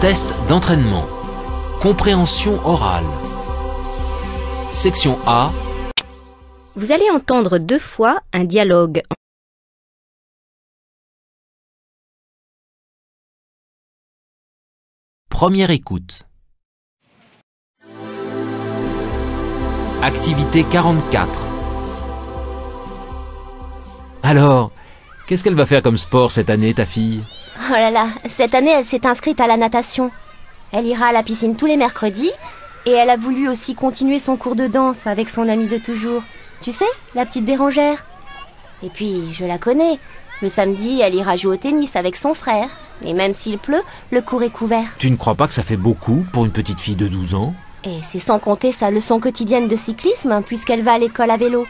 Test d'entraînement. Compréhension orale. Section A. Vous allez entendre 2 fois un dialogue. Première écoute. Activité 44. Alors, qu'est-ce qu'elle va faire comme sport cette année, ta fille? Oh là là, cette année, elle s'est inscrite à la natation. Elle ira à la piscine tous les mercredis et elle a voulu aussi continuer son cours de danse avec son amie de toujours. Tu sais, la petite Bérangère. Et puis, je la connais. Le samedi, elle ira jouer au tennis avec son frère. Et même s'il pleut, le cours est couvert. Tu ne crois pas que ça fait beaucoup pour une petite fille de 12 ans? Et c'est sans compter sa leçon quotidienne de cyclisme, puisqu'elle va à l'école à vélo.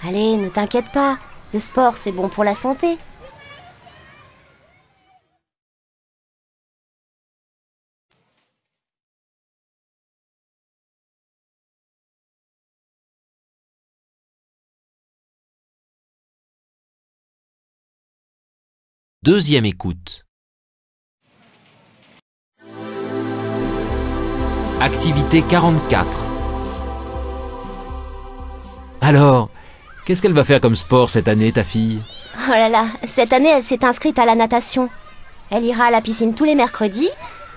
Allez, ne t'inquiète pas. Le sport, c'est bon pour la santé. Deuxième écoute. Activité 44. Alors, qu'est-ce qu'elle va faire comme sport cette année, ta fille? Oh là là, cette année, elle s'est inscrite à la natation. Elle ira à la piscine tous les mercredis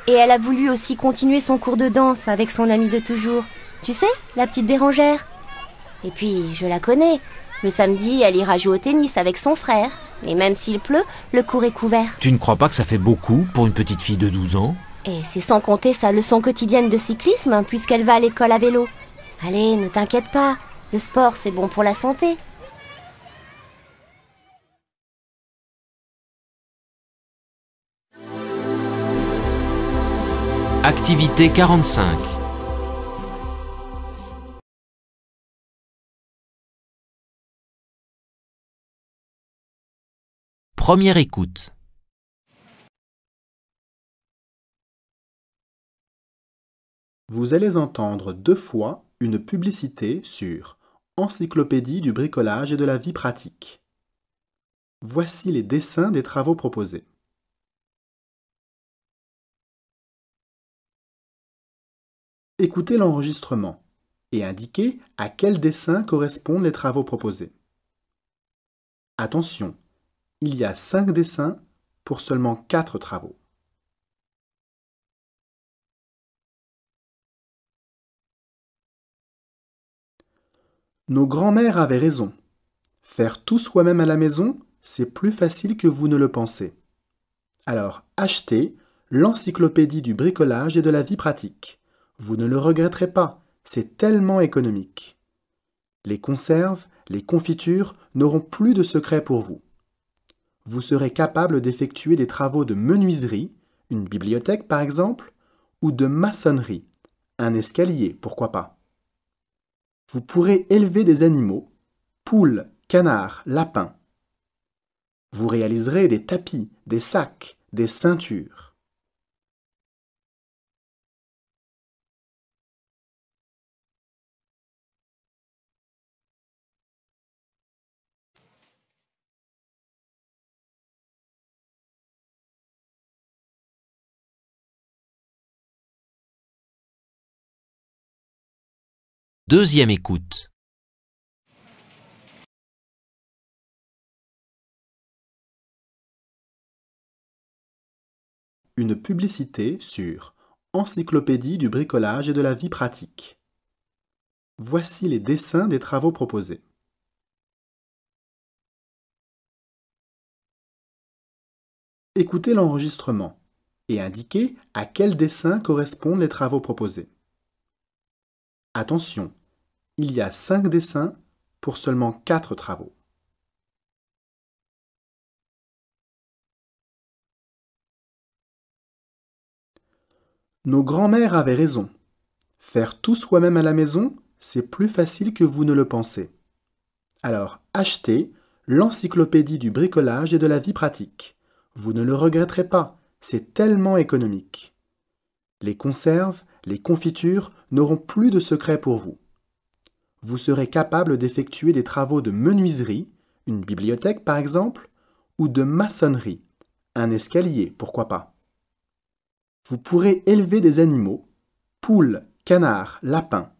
et elle a voulu aussi continuer son cours de danse avec son amie de toujours. Tu sais, la petite Bérangère. Et puis, je la connais. Le samedi, elle ira jouer au tennis avec son frère. Et même s'il pleut, le cours est couvert. Tu ne crois pas que ça fait beaucoup pour une petite fille de 12 ans? Et c'est sans compter sa leçon quotidienne de cyclisme, puisqu'elle va à l'école à vélo. Allez, ne t'inquiète pas. Le sport, c'est bon pour la santé. Activité 45. Première écoute. Vous allez entendre 2 fois une publicité sur Encyclopédie du bricolage et de la vie pratique. Voici les dessins des travaux proposés. Écoutez l'enregistrement et indiquez à quel dessin correspondent les travaux proposés. Attention, il y a 5 dessins pour seulement 4 travaux. Nos grands-mères avaient raison. Faire tout soi-même à la maison, c'est plus facile que vous ne le pensez. Alors achetez l'Encyclopédie du bricolage et de la vie pratique. Vous ne le regretterez pas, c'est tellement économique. Les conserves, les confitures n'auront plus de secrets pour vous. Vous serez capable d'effectuer des travaux de menuiserie, une bibliothèque par exemple, ou de maçonnerie, un escalier, pourquoi pas. Vous pourrez élever des animaux, poules, canards, lapins. Vous réaliserez des tapis, des sacs, des ceintures. Deuxième écoute. Une publicité sur Encyclopédie du bricolage et de la vie pratique. Voici les dessins des travaux proposés. Écoutez l'enregistrement et indiquez à quel dessin correspondent les travaux proposés. Attention, il y a 5 dessins pour seulement 4 travaux. Nos grands-mères avaient raison. Faire tout soi-même à la maison, c'est plus facile que vous ne le pensez. Alors achetez l'Encyclopédie du bricolage et de la vie pratique. Vous ne le regretterez pas, c'est tellement économique. Les conserves, les confitures n'auront plus de secrets pour vous. vous serez capable d'effectuer des travaux de menuiserie, une bibliothèque par exemple, ou de maçonnerie, un escalier, pourquoi pas. Vous pourrez élever des animaux, poules, canards, lapins.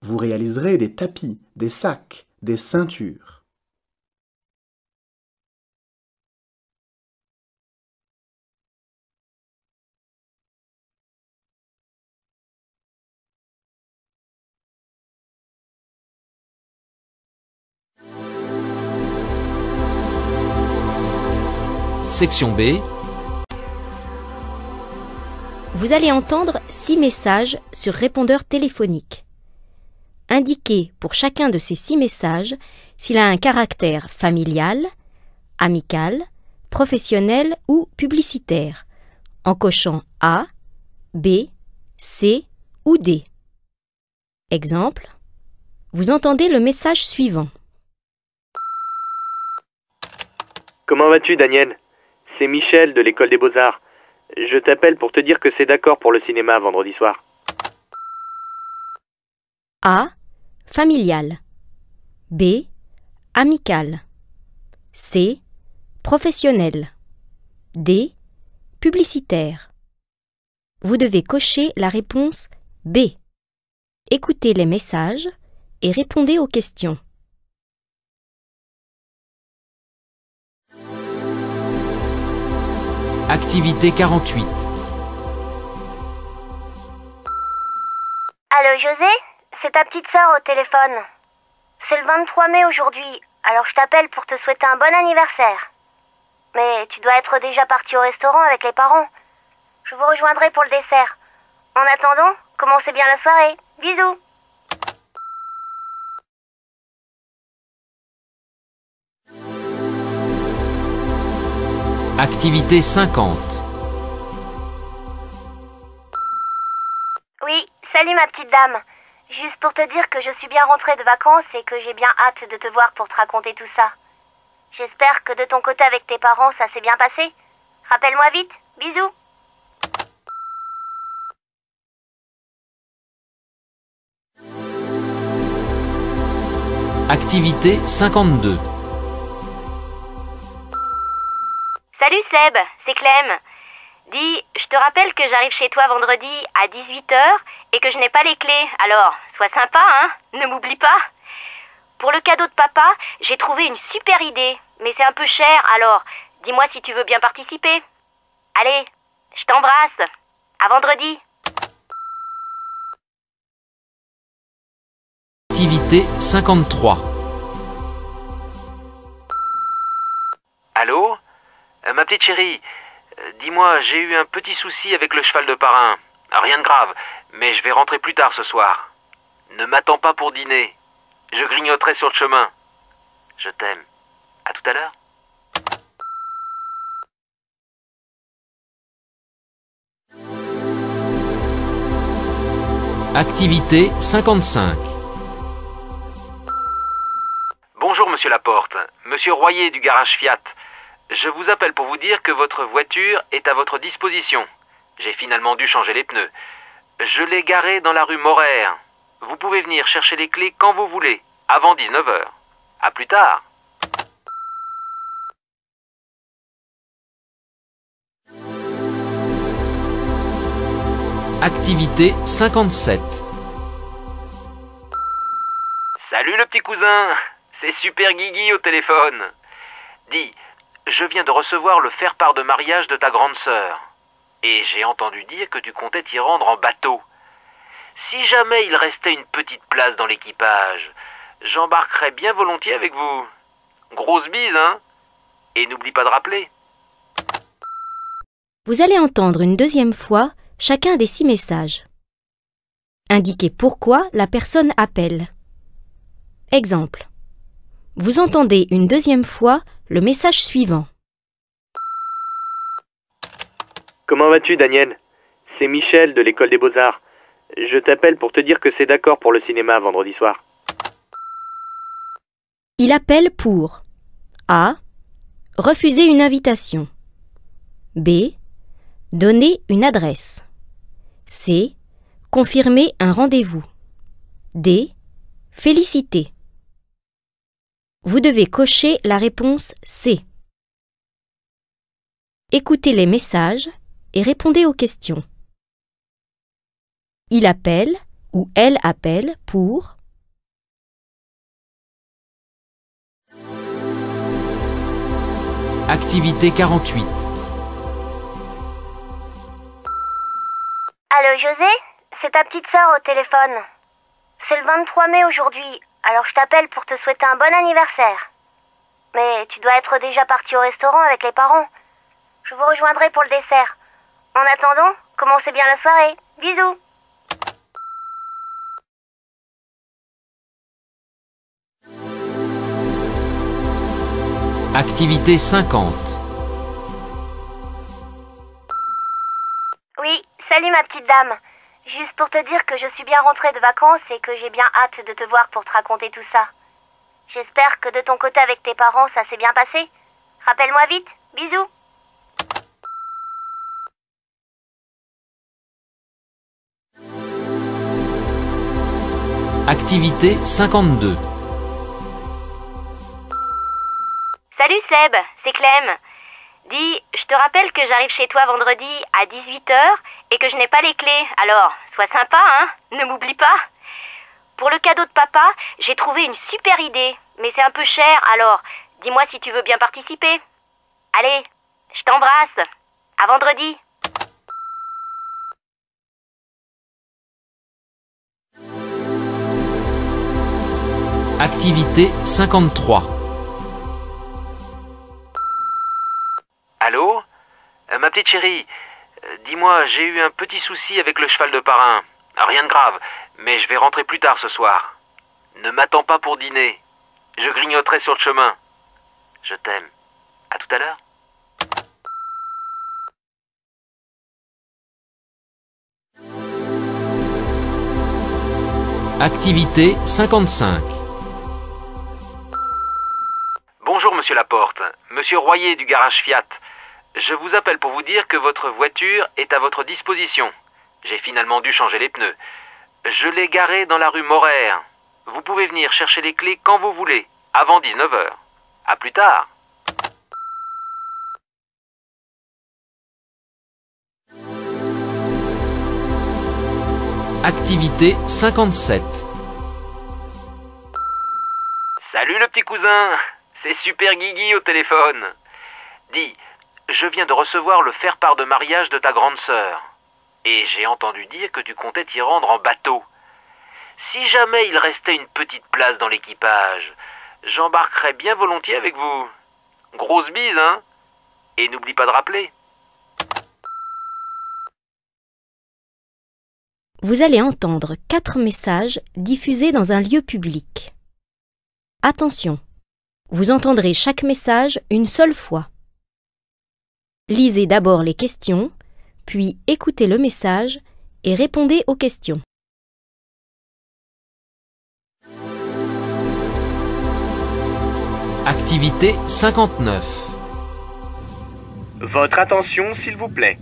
Vous réaliserez des tapis, des sacs, des ceintures. Section B. Vous allez entendre 6 messages sur répondeur téléphonique. Indiquez pour chacun de ces 6 messages s'il a un caractère familial, amical, professionnel ou publicitaire, en cochant A, B, C ou D. Exemple, vous entendez le message suivant. Comment vas-tu, Daniel? C'est Michel de l'école des Beaux-Arts. Je t'appelle pour te dire que c'est d'accord pour le cinéma vendredi soir. A. Familial. B. Amical. C. Professionnel. D. Publicitaire. Vous devez cocher la réponse B. Écoutez les messages et répondez aux questions. Activité 48. Allô José? C'est ta petite sœur au téléphone. C'est le 23 mai aujourd'hui, alors je t'appelle pour te souhaiter un bon anniversaire. Mais tu dois être déjà parti au restaurant avec les parents. Je vous rejoindrai pour le dessert. En attendant, commencez bien la soirée. Bisous. Activité 50. Oui, salut ma petite dame. Juste pour te dire que je suis bien rentrée de vacances et que j'ai bien hâte de te voir pour te raconter tout ça. J'espère que de ton côté avec tes parents, ça s'est bien passé. Rappelle-moi vite. Bisous. Activité 52. Salut Seb, c'est Clem. Dis, je te rappelle que j'arrive chez toi vendredi à 18h et que je n'ai pas les clés. Alors, sois sympa, hein, ne m'oublie pas. Pour le cadeau de papa, j'ai trouvé une super idée, mais c'est un peu cher, alors dis-moi si tu veux bien participer. Allez, je t'embrasse. À vendredi. Activité 53. Allô? Ma petite chérie, dis-moi, j'ai eu un petit souci avec le cheval de parrain. Rien de grave, mais je vais rentrer plus tard ce soir. Ne m'attends pas pour dîner. Je grignoterai sur le chemin. Je t'aime. À tout à l'heure. Activité 55. Bonjour Monsieur Laporte, Monsieur Royer du garage Fiat. Je vous appelle pour vous dire que votre voiture est à votre disposition. J'ai finalement dû changer les pneus. Je l'ai garée dans la rue Morer. Vous pouvez venir chercher les clés quand vous voulez, avant 19h. À plus tard. Activité 57. Salut le petit cousin, c'est Super Guigui au téléphone. Dis, je viens de recevoir le faire-part de mariage de ta grande sœur. Et j'ai entendu dire que tu comptais t'y rendre en bateau. Si jamais il restait une petite place dans l'équipage, j'embarquerais bien volontiers avec vous. Grosse bise, hein? Et n'oublie pas de rappeler. Vous allez entendre une deuxième fois chacun des 6 messages. Indiquez pourquoi la personne appelle. Exemple. Vous entendez une deuxième fois le message suivant. Comment vas-tu, Daniel? C'est Michel de l'école des Beaux-Arts. Je t'appelle pour te dire que c'est d'accord pour le cinéma vendredi soir. Il appelle pour A. Refuser une invitation. B. Donner une adresse. C. Confirmer un rendez-vous. D. Féliciter. Vous devez cocher la réponse C. Écoutez les messages et répondez aux questions. Il appelle ou elle appelle pour Activité 48. Allô José, c'est ta petite sœur au téléphone. C'est le 23 mai aujourd'hui, alors je t'appelle pour te souhaiter un bon anniversaire. Mais tu dois être déjà parti au restaurant avec les parents. Je vous rejoindrai pour le dessert. En attendant, commencez bien la soirée. Bisous. Activité 50. Oui, salut ma petite dame. Juste pour te dire que je suis bien rentrée de vacances et que j'ai bien hâte de te voir pour te raconter tout ça. J'espère que de ton côté avec tes parents, ça s'est bien passé. Rappelle-moi vite. Bisous. Activité 52. Salut Seb, c'est Clem. Dis, je te rappelle que j'arrive chez toi vendredi à 18h et que je n'ai pas les clés. Alors, sois sympa, hein, ne m'oublie pas. Pour le cadeau de papa, j'ai trouvé une super idée, mais c'est un peu cher, alors dis-moi si tu veux bien participer. Allez, je t'embrasse. À vendredi. Activité 53. Allô? Ma petite chérie, dis-moi, j'ai eu un petit souci avec le cheval de parrain. Rien de grave, mais je vais rentrer plus tard ce soir. Ne m'attends pas pour dîner. Je grignoterai sur le chemin. Je t'aime. À tout à l'heure. Activité 55. Bonjour Monsieur Laporte, Monsieur Royer du garage Fiat. Je vous appelle pour vous dire que votre voiture est à votre disposition. J'ai finalement dû changer les pneus. Je l'ai garée dans la rue Moraire. Vous pouvez venir chercher les clés quand vous voulez, avant 19h. À plus tard. Activité 57. Salut le petit cousin, c'est Super Guigui au téléphone. Dis, je viens de recevoir le faire-part de mariage de ta grande sœur. Et j'ai entendu dire que tu comptais t'y rendre en bateau. Si jamais il restait une petite place dans l'équipage, j'embarquerais bien volontiers avec vous. Grosse bise, hein? Et n'oublie pas de rappeler. Vous allez entendre 4 messages diffusés dans un lieu public. Attention, vous entendrez chaque message une seule fois. Lisez d'abord les questions, puis écoutez le message et répondez aux questions. Activité 59. Votre attention, s'il vous plaît.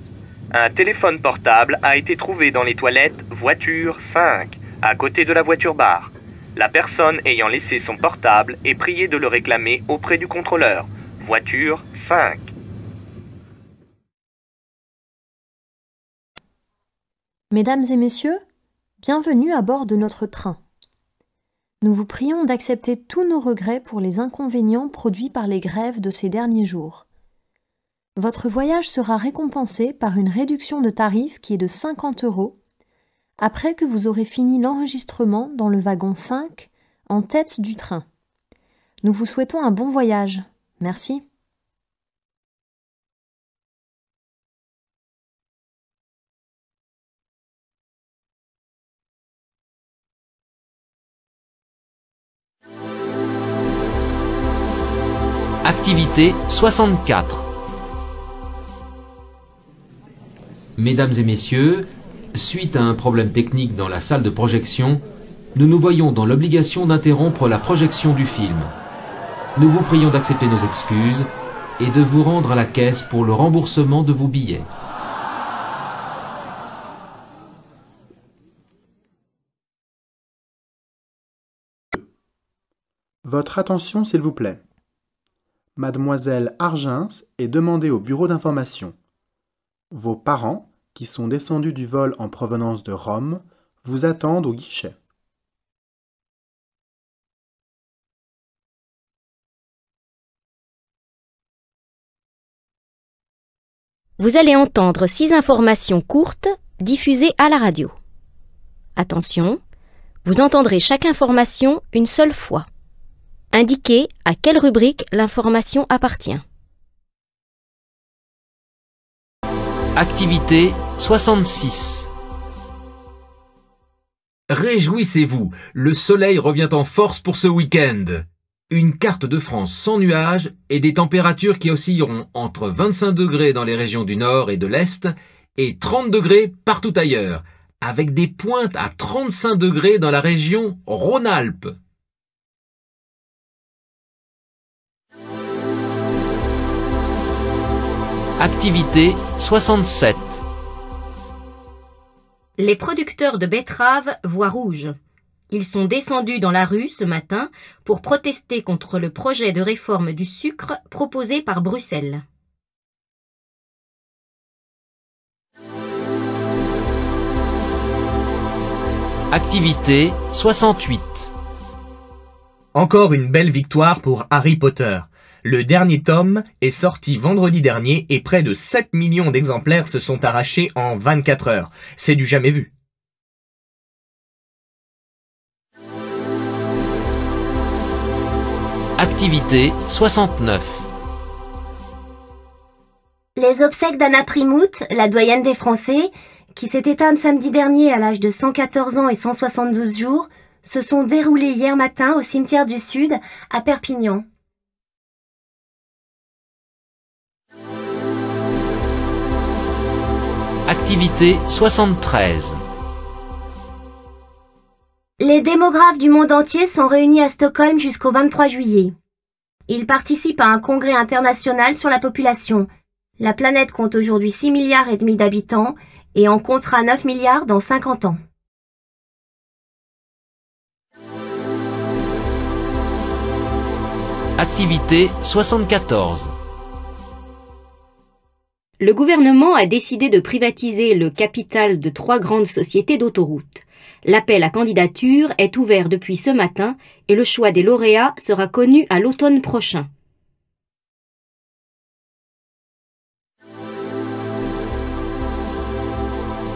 Un téléphone portable a été trouvé dans les toilettes voiture 5, à côté de la voiture-bar. La personne ayant laissé son portable est priée de le réclamer auprès du contrôleur. Voiture 5. Mesdames et messieurs, bienvenue à bord de notre train. Nous vous prions d'accepter tous nos regrets pour les inconvénients produits par les grèves de ces derniers jours. Votre voyage sera récompensé par une réduction de tarif qui est de 50 € après que vous aurez fini l'enregistrement dans le wagon 5 en tête du train. Nous vous souhaitons un bon voyage. Merci. Activité 64. Mesdames et messieurs, suite à un problème technique dans la salle de projection, nous nous voyons dans l'obligation d'interrompre la projection du film. Nous vous prions d'accepter nos excuses et de vous rendre à la caisse pour le remboursement de vos billets. Votre attention, s'il vous plaît. Mademoiselle Argens est demandée au bureau d'information. Vos parents, qui sont descendus du vol en provenance de Rome, vous attendent au guichet. Vous allez entendre 6 informations courtes diffusées à la radio. Attention, vous entendrez chaque information une seule fois. Indiquez à quelle rubrique l'information appartient. Activité 66. Réjouissez-vous, le soleil revient en force pour ce week-end. Une carte de France sans nuages et des températures qui oscilleront entre 25 degrés dans les régions du nord et de l'est et 30 degrés partout ailleurs, avec des pointes à 35 degrés dans la région Rhône-Alpes. Activité 67. Les producteurs de betteraves voient rouge. Ils sont descendus dans la rue ce matin pour protester contre le projet de réforme du sucre proposé par Bruxelles. Activité 68. Encore une belle victoire pour Harry Potter. Le dernier tome est sorti vendredi dernier et près de 7 millions d'exemplaires se sont arrachés en 24 heures. C'est du jamais vu. Activité 69. Les obsèques d'Anna Primouth, la doyenne des Français, qui s'est éteinte samedi dernier à l'âge de 114 ans et 172 jours, se sont déroulées hier matin au cimetière du Sud, à Perpignan. Activité 73. Les démographes du monde entier sont réunis à Stockholm jusqu'au 23 juillet. Ils participent à un congrès international sur la population. La planète compte aujourd'hui 6,5 milliards d'habitants et en comptera 9 milliards dans 50 ans. Activité 74. Le gouvernement a décidé de privatiser le capital de 3 grandes sociétés d'autoroutes. L'appel à candidature est ouvert depuis ce matin et le choix des lauréats sera connu à l'automne prochain.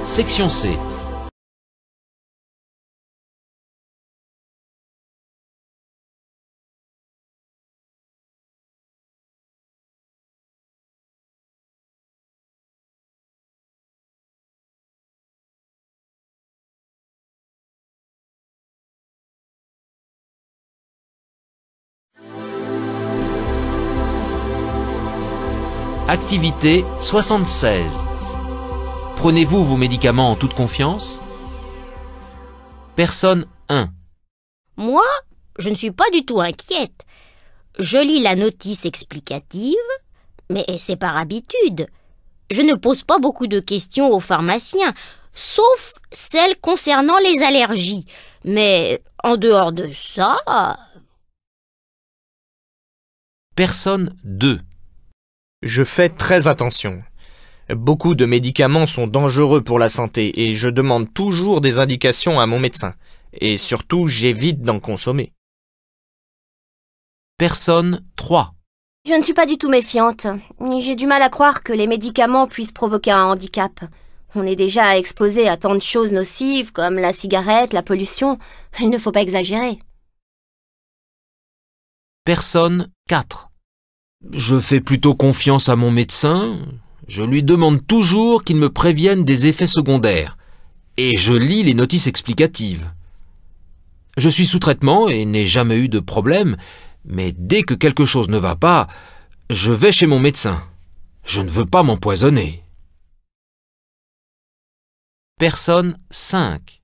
Section C. Activité 76. Prenez-vous vos médicaments en toute confiance? Personne 1. Moi, je ne suis pas du tout inquiète. Je lis la notice explicative, mais c'est par habitude. Je ne pose pas beaucoup de questions aux pharmaciens, sauf celles concernant les allergies. Mais en dehors de ça... Personne 2. Je fais très attention. Beaucoup de médicaments sont dangereux pour la santé et je demande toujours des indications à mon médecin. Et surtout, j'évite d'en consommer. Personne 3. Je ne suis pas du tout méfiante. J'ai du mal à croire que les médicaments puissent provoquer un handicap. On est déjà exposé à tant de choses nocives comme la cigarette, la pollution. Il ne faut pas exagérer. Personne 4. Je fais plutôt confiance à mon médecin. Je lui demande toujours qu'il me prévienne des effets secondaires. Et je lis les notices explicatives. Je suis sous traitement et n'ai jamais eu de problème, mais dès que quelque chose ne va pas, je vais chez mon médecin. Je ne veux pas m'empoisonner. Personne 5.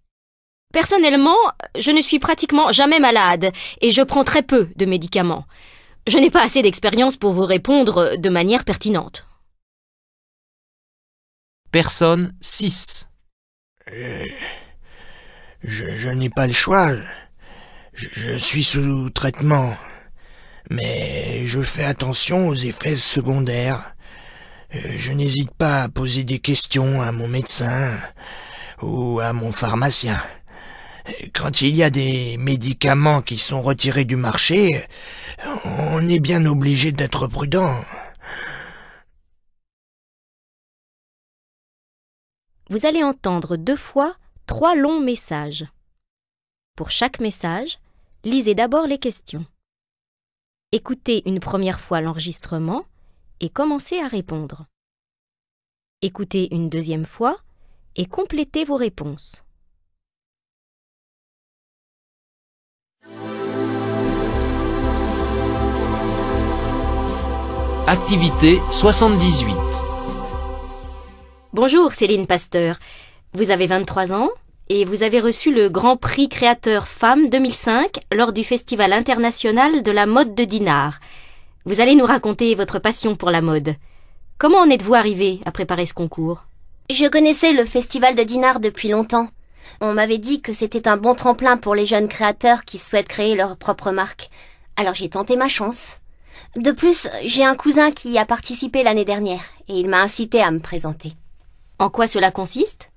Personnellement, je ne suis pratiquement jamais malade et je prends très peu de médicaments. Je n'ai pas assez d'expérience pour vous répondre de manière pertinente. Personne 6. Je n'ai pas le choix. Je suis sous traitement, mais je fais attention aux effets secondaires. Je n'hésite pas à poser des questions à mon médecin ou à mon pharmacien. Quand il y a des médicaments qui sont retirés du marché, on est bien obligé d'être prudent. Vous allez entendre 2 fois 3 longs messages. Pour chaque message, lisez d'abord les questions. Écoutez une première fois l'enregistrement et commencez à répondre. Écoutez une deuxième fois et complétez vos réponses. Activité 78. Bonjour Céline Pasteur, vous avez 23 ans et vous avez reçu le Grand Prix Créateur Femmes 2005 lors du Festival international de la mode de Dinard. Vous allez nous raconter votre passion pour la mode. Comment en êtes-vous arrivée à préparer ce concours? Je connaissais le Festival de Dinard depuis longtemps. On m'avait dit que c'était un bon tremplin pour les jeunes créateurs qui souhaitent créer leur propre marque. Alors j'ai tenté ma chance. De plus, j'ai un cousin qui y a participé l'année dernière et il m'a incité à me présenter. En quoi cela consiste?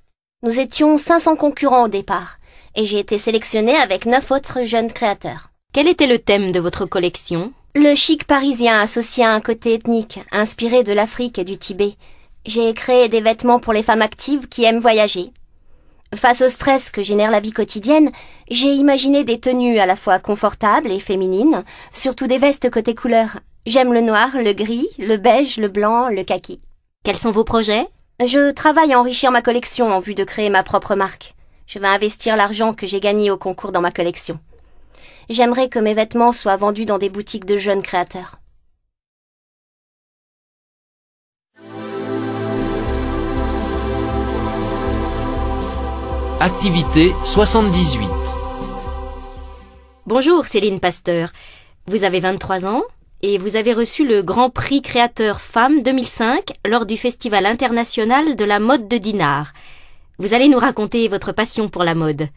Nous étions 500 concurrents au départ et j'ai été sélectionnée avec 9 autres jeunes créateurs. Quel était le thème de votre collection? Le chic parisien associé à un côté ethnique, inspiré de l'Afrique et du Tibet. J'ai créé des vêtements pour les femmes actives qui aiment voyager. Face au stress que génère la vie quotidienne, j'ai imaginé des tenues à la fois confortables et féminines, surtout des vestes côté couleur. J'aime le noir, le gris, le beige, le blanc, le kaki. Quels sont vos projets? Je travaille à enrichir ma collection en vue de créer ma propre marque. Je vais investir l'argent que j'ai gagné au concours dans ma collection. J'aimerais que mes vêtements soient vendus dans des boutiques de jeunes créateurs. Activité 78. Bonjour Céline Pasteur, vous avez 23 ans et vous avez reçu le Grand Prix Créateur Femmes 2005 lors du Festival international de la mode de Dinard. Vous allez nous raconter votre passion pour la mode.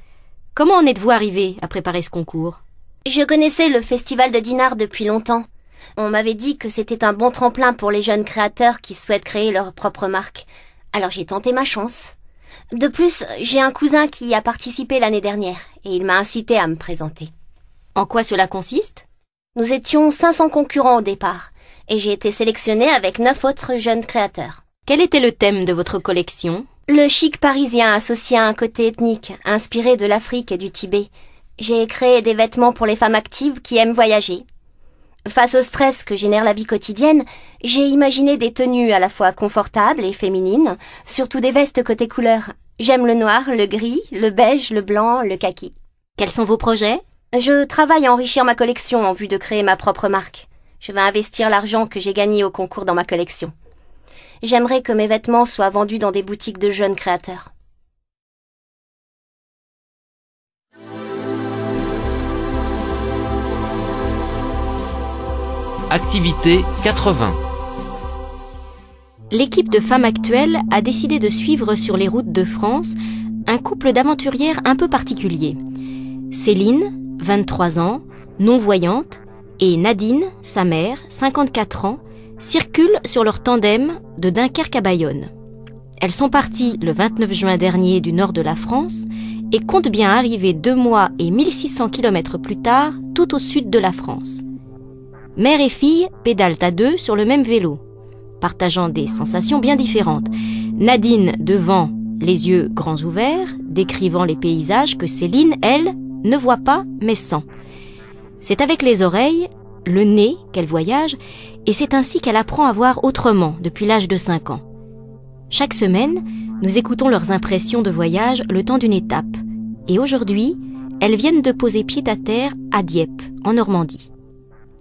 Comment en êtes-vous arrivée à préparer ce concours? Je connaissais le Festival de Dinard depuis longtemps. On m'avait dit que c'était un bon tremplin pour les jeunes créateurs qui souhaitent créer leur propre marque. Alors j'ai tenté ma chance. De plus, j'ai un cousin qui y a participé l'année dernière et il m'a incité à me présenter. En quoi cela consiste? Nous étions 500 concurrents au départ et j'ai été sélectionnée avec 9 autres jeunes créateurs. Quel était le thème de votre collection? Le chic parisien associé à un côté ethnique, inspiré de l'Afrique et du Tibet. J'ai créé des vêtements pour les femmes actives qui aiment voyager. Face au stress que génère la vie quotidienne, j'ai imaginé des tenues à la fois confortables et féminines, surtout des vestes côté couleur. J'aime le noir, le gris, le beige, le blanc, le kaki. Quels sont vos projets? Je travaille à enrichir ma collection en vue de créer ma propre marque. Je vais investir l'argent que j'ai gagné au concours dans ma collection. J'aimerais que mes vêtements soient vendus dans des boutiques de jeunes créateurs. Activité 80. L'équipe de Femmes Actuelles a décidé de suivre sur les routes de France un couple d'aventurières un peu particulier. Céline, 23 ans, non-voyante, et Nadine, sa mère, 54 ans, circulent sur leur tandem de Dunkerque à Bayonne. Elles sont parties le 29 juin dernier du nord de la France et comptent bien arriver 2 mois et 1600 km plus tard tout au sud de la France. Mère et fille pédalent à 2 sur le même vélo, partageant des sensations bien différentes. Nadine devant, les yeux grands ouverts, décrivant les paysages que Céline, elle, ne voit pas mais sent. C'est avec les oreilles, le nez qu'elle voyage, et c'est ainsi qu'elle apprend à voir autrement depuis l'âge de 5 ans. Chaque semaine, nous écoutons leurs impressions de voyage le temps d'une étape. Et aujourd'hui, elles viennent de poser pied à terre à Dieppe, en Normandie.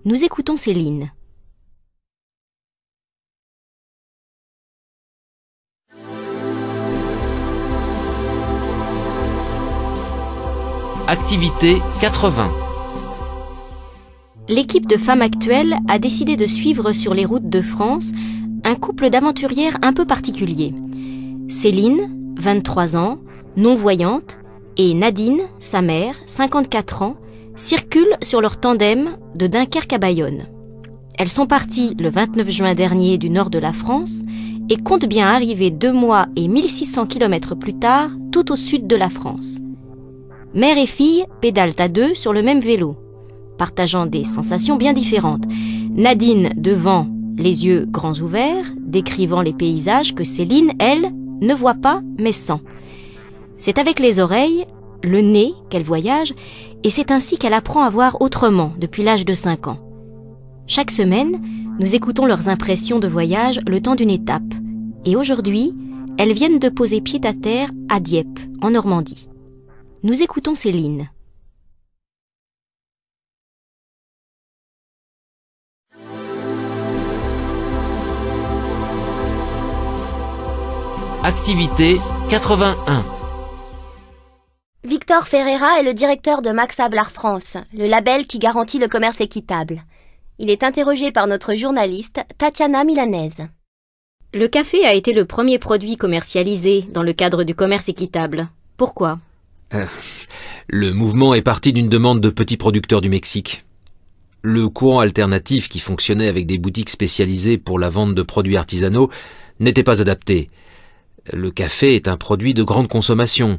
Nous écoutons Céline. Activité 80. L'équipe de Femmes Actuelles a décidé de suivre sur les routes de France un couple d'aventurières un peu particulier. Céline, 23 ans, non-voyante, et Nadine, sa mère, 54 ans, circulent sur leur tandem de Dunkerque à Bayonne. Elles sont parties le 29 juin dernier du nord de la France et comptent bien arriver 2 mois et 1600 km plus tard, tout au sud de la France. Mère et fille pédalent à 2 sur le même vélo, partageant des sensations bien différentes. Nadine devant, les yeux grands ouverts, décrivant les paysages que Céline, elle, ne voit pas mais sent. C'est avec les oreilles, le nez qu'elle voyage, et c'est ainsi qu'elle apprend à voir autrement depuis l'âge de 5 ans. Chaque semaine, nous écoutons leurs impressions de voyage le temps d'une étape. Et aujourd'hui, elles viennent de poser pied à terre à Dieppe, en Normandie. Nous écoutons Céline. Activité 81. Victor Ferreira est le directeur de Max Havelaar France, le label qui garantit le commerce équitable. Il est interrogé par notre journaliste Tatiana Milanese. Le café a été le premier produit commercialisé dans le cadre du commerce équitable. Pourquoi ? Le mouvement est parti d'une demande de petits producteurs du Mexique. Le courant alternatif qui fonctionnait avec des boutiques spécialisées pour la vente de produits artisanaux n'était pas adapté. Le café est un produit de grande consommation.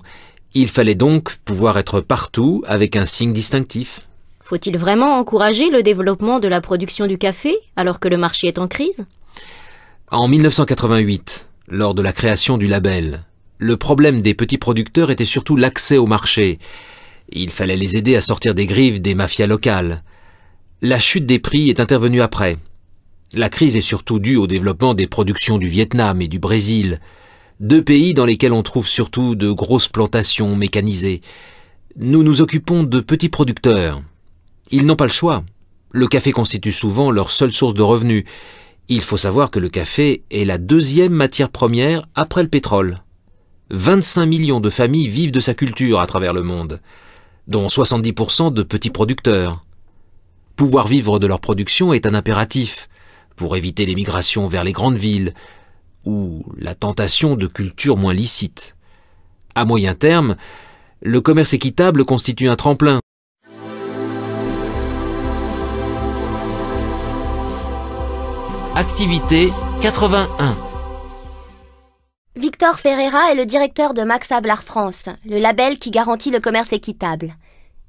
Il fallait donc pouvoir être partout avec un signe distinctif. Faut-il vraiment encourager le développement de la production du café alors que le marché est en crise ? En 1988, lors de la création du label, le problème des petits producteurs était surtout l'accès au marché. Il fallait les aider à sortir des griffes des mafias locales. La chute des prix est intervenue après. La crise est surtout due au développement des productions du Vietnam et du Brésil, 2 pays dans lesquels on trouve surtout de grosses plantations mécanisées. Nous nous occupons de petits producteurs. Ils n'ont pas le choix. Le café constitue souvent leur seule source de revenus. Il faut savoir que le café est la 2e matière première après le pétrole. 25 millions de familles vivent de sa culture à travers le monde, dont 70% de petits producteurs. Pouvoir vivre de leur production est un impératif pour éviter l'émigration vers les grandes villes ou la tentation de cultures moins licites. À moyen terme, le commerce équitable constitue un tremplin. Activité 81. Victor Ferreira est le directeur de Max Havelaar France, le label qui garantit le commerce équitable.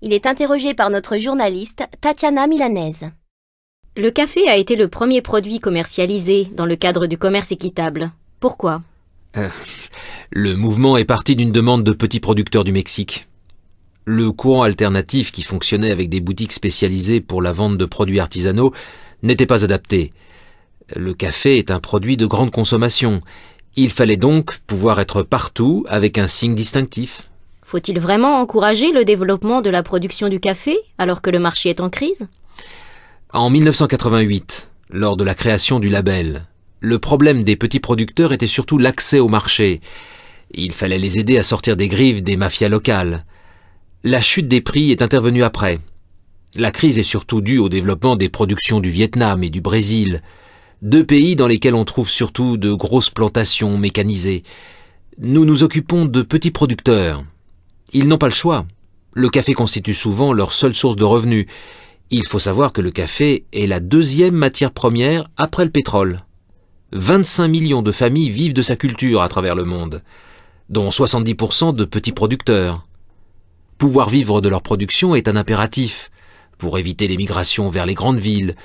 Il est interrogé par notre journaliste Tatiana Milanese. Le café a été le premier produit commercialisé dans le cadre du commerce équitable. Pourquoi ? Le mouvement est parti d'une demande de petits producteurs du Mexique. Le courant alternatif qui fonctionnait avec des boutiques spécialisées pour la vente de produits artisanaux n'était pas adapté. Le café est un produit de grande consommation. Il fallait donc pouvoir être partout avec un signe distinctif. Faut-il vraiment encourager le développement de la production du café alors que le marché est en crise ? En 1988, lors de la création du label, le problème des petits producteurs était surtout l'accès au marché. Il fallait les aider à sortir des griffes des mafias locales. La chute des prix est intervenue après. La crise est surtout due au développement des productions du Vietnam et du Brésil, 2 pays dans lesquels on trouve surtout de grosses plantations mécanisées. Nous nous occupons de petits producteurs. Ils n'ont pas le choix. Le café constitue souvent leur seule source de revenus. Il faut savoir que le café est la 2e matière première après le pétrole. 25 millions de familles vivent de sa culture à travers le monde, dont 70% de petits producteurs. Pouvoir vivre de leur production est un impératif pour éviter l'émigration vers les grandes villes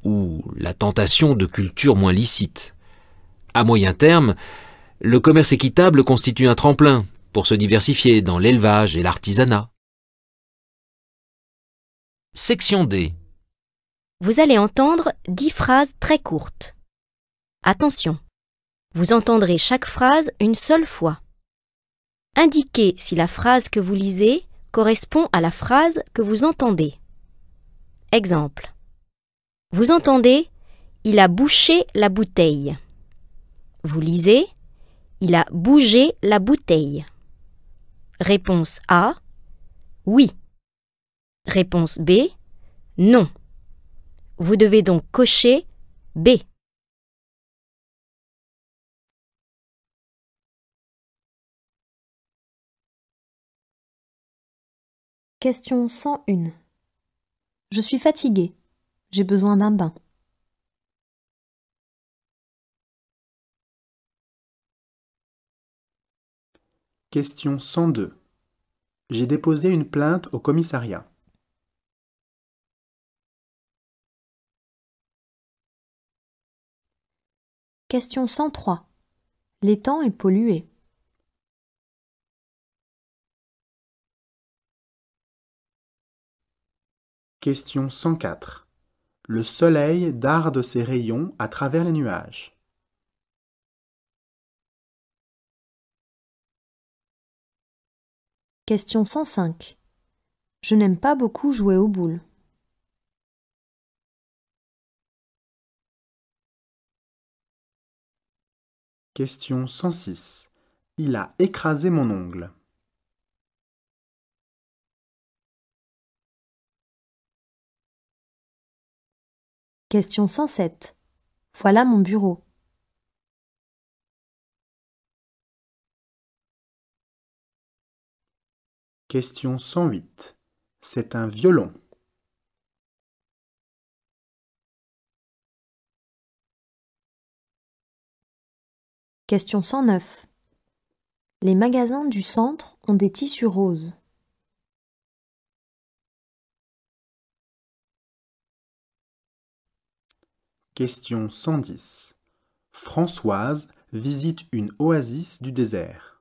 ou la tentation de cultures moins licites. À moyen terme, le commerce équitable constitue un tremplin pour se diversifier dans l'élevage et l'artisanat. Section D. Vous allez entendre 10 phrases très courtes. Attention, vous entendrez chaque phrase une seule fois. Indiquez si la phrase que vous lisez correspond à la phrase que vous entendez. Exemple. Vous entendez « Il a bouché la bouteille ». Vous lisez « Il a bougé la bouteille ». Réponse A. Oui. Réponse B. Non. Vous devez donc cocher B. Question 101. Je suis fatiguée. J'ai besoin d'un bain. Question 102. J'ai déposé une plainte au commissariat. Question 103. L'étang est pollué. Question 104. Le soleil darde ses rayons à travers les nuages. Question 105. Je n'aime pas beaucoup jouer aux boules. Question 106. Il a écrasé mon ongle. Question 107. Voilà mon bureau. Question 108. C'est un violon. Question 109. Les magasins du centre ont des tissus roses. Question 110. Françoise visite une oasis du désert.